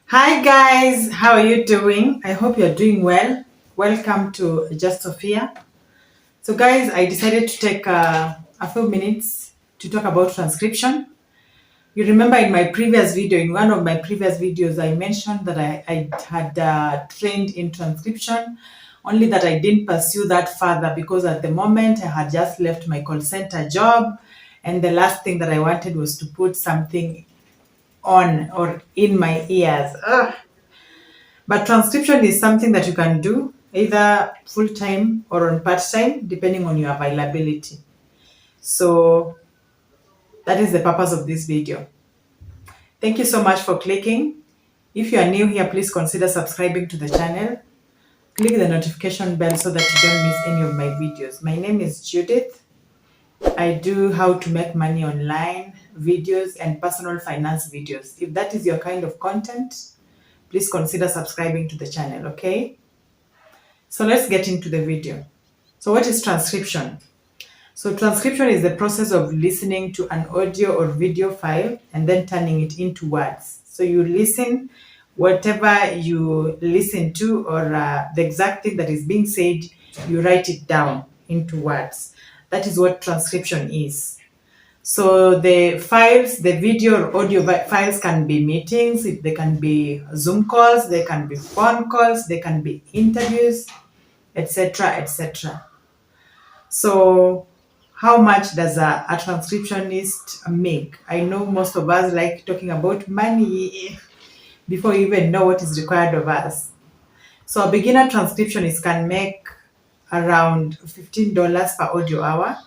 Hi guys, how are you doing? I hope you're doing well. Welcome to Just Sophia. So guys, I decided to take a few minutes to talk about transcription. You remember in my previous video, in one of my previous videos, I mentioned that I had trained in transcription, only that I didn't pursue that further because at the moment I had just left my call center job, and the last thing that I wanted was to put something on or in my ears. Ugh. But transcription is something that you can do either full time or on part time, depending on your availability. So that is the purpose of this video. Thank you so much for clicking. If you are new here, please consider subscribing to the channel. Click the notification bell so that you don't miss any of my videos. My name is Judith. I do how to make money online videos and personal finance videos. If that is your kind of content, please consider subscribing to the channel, okay? So let's get into the video. So what is transcription? So transcription is the process of listening to an audio or video file and then turning it into words. So you listen, whatever you listen to or the exact thing that is being said, you write it down into words. That is what transcription is. So the files, the video or audio files can be meetings, they can be Zoom calls, they can be phone calls, they can be interviews, etc., etc. So how much does a transcriptionist make? I know most of us like talking about money before you even know what is required of us. So a beginner transcriptionist can make around $15 per audio hour,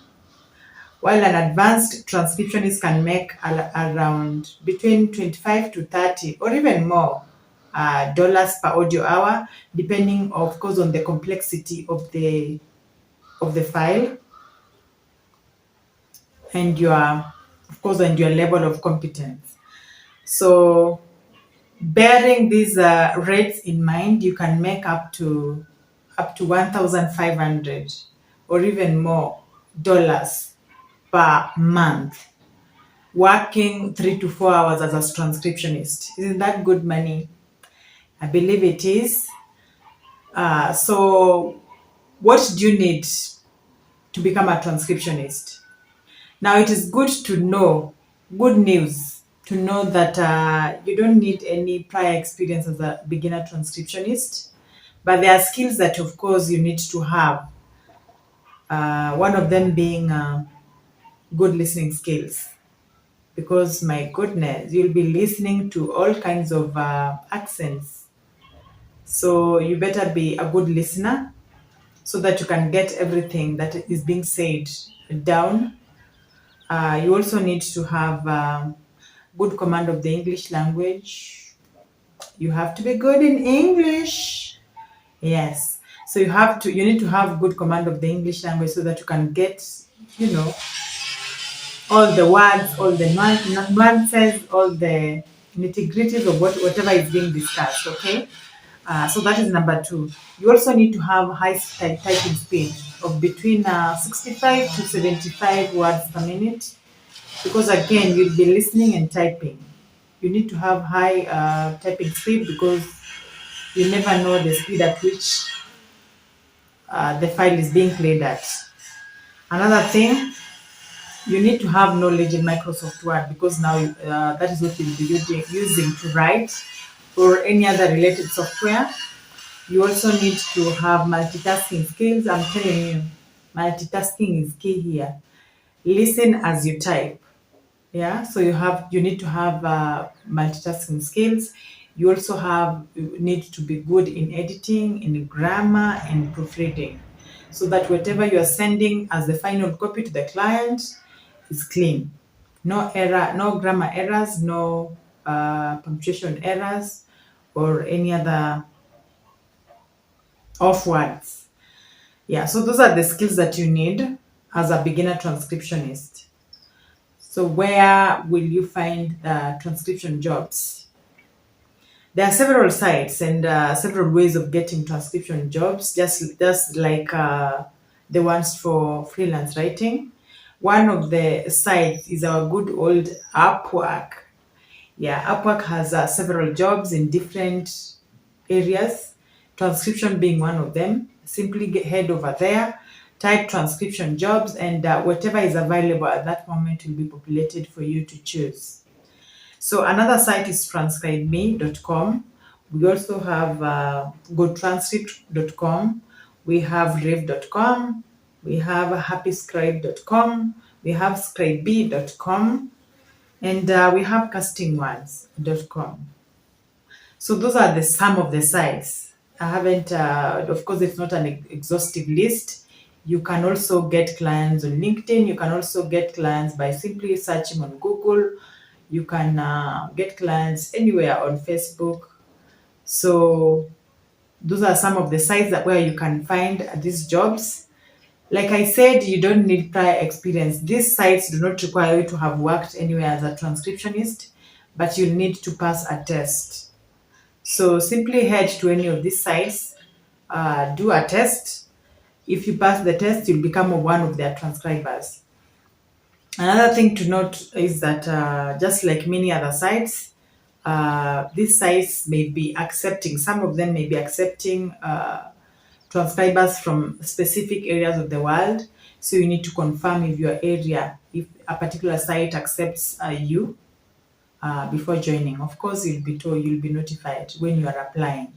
while an advanced transcriptionist can make around between 25 to 30 or even more dollars per audio hour, depending of course on the complexity of the file and your level of competence. So bearing these rates in mind, you can make up to 1,500 or even more dollars per month, working 3 to 4 hours as a transcriptionist. Isn't that good money? I believe it is. So what do you need to become a transcriptionist? Now, it is good to know, good news, to know that you don't need any prior experience as a beginner transcriptionist, but there are skills that, of course, you need to have. One of them being good listening skills, because my goodness, you'll be listening to all kinds of accents. So you better be a good listener so that you can get everything that is being said down. You also need to have good command of the English language. You have to be good in English. Yes. So you need to have good command of the English language so that you can get, all the words, all the nuances, all the nitty-gritties of whatever is being discussed, okay? So that is number two. You also need to have high typing speed of between 65 to 75 words per minute, because again, you'll be listening and typing. You need to have high typing speed because you never know the speed at which the file is being played at. Another thing, you need to have knowledge in Microsoft Word, because now that is what you'll be using to write or any other related software. You also need to have multitasking skills. I'm telling you, multitasking is key here. Listen as you type. Yeah, so you need to have multitasking skills. You also need to be good in editing, in grammar, and proofreading, so that whatever you are sending as the final copy to the client is clean. No error, no grammar errors, no punctuation errors, or any other off words. Yeah, so those are the skills that you need as a beginner transcriptionist. So where will you find transcription jobs? There are several sites and several ways of getting transcription jobs, just like the ones for freelance writing. One of the sites is our good old Upwork. Yeah, Upwork has several jobs in different areas, transcription being one of them. Simply head over there, type transcription jobs, and whatever is available at that moment will be populated for you to choose. So another site is transcribeme.com. We also have gotranscript.com. We have rave.com. We have happyscribe.com. We have scribee.com. And we have castingones.com. So those are some of the sites. I haven't, of course, it's not an exhaustive list. You can also get clients on LinkedIn. You can also get clients by simply searching on Google. You can get clients anywhere on Facebook. So those are some of the sites where you can find these jobs. Like I said, you don't need prior experience. These sites do not require you to have worked anywhere as a transcriptionist, but you need to pass a test. So simply head to any of these sites, do a test. If you pass the test, you'll become one of their transcribers. Another thing to note is that just like many other sites, these sites may be accepting, some of them may be accepting transcribers from specific areas of the world. So you need to confirm if your area, if a particular site accepts you before joining. Of course, you'll be notified when you are applying.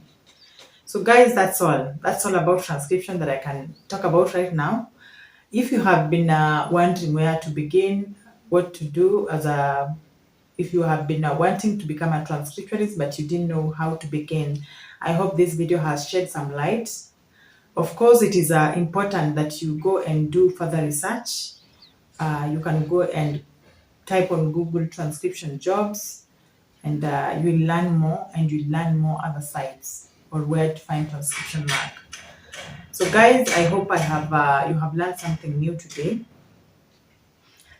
So guys, that's all. That's all about transcription that I can talk about right now. If you have been wondering where to begin, what to do if you have been wanting to become a transcriptionist but you didn't know how to begin, I hope this video has shed some light. Of course, it is important that you go and do further research. You can go and type on Google transcription jobs, and you'll learn more, and you'll learn more other sites or where to find transcription work. So guys, I hope you have learned something new today.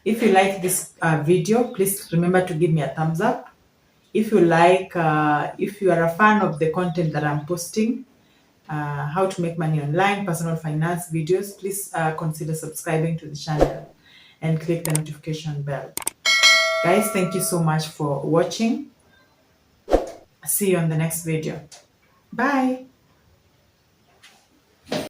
If you like this video, please remember to give me a thumbs up. If you are a fan of the content that I'm posting, how to make money online, personal finance videos, please consider subscribing to the channel and click the notification bell. Guys, thank you so much for watching. See you on the next video. Bye.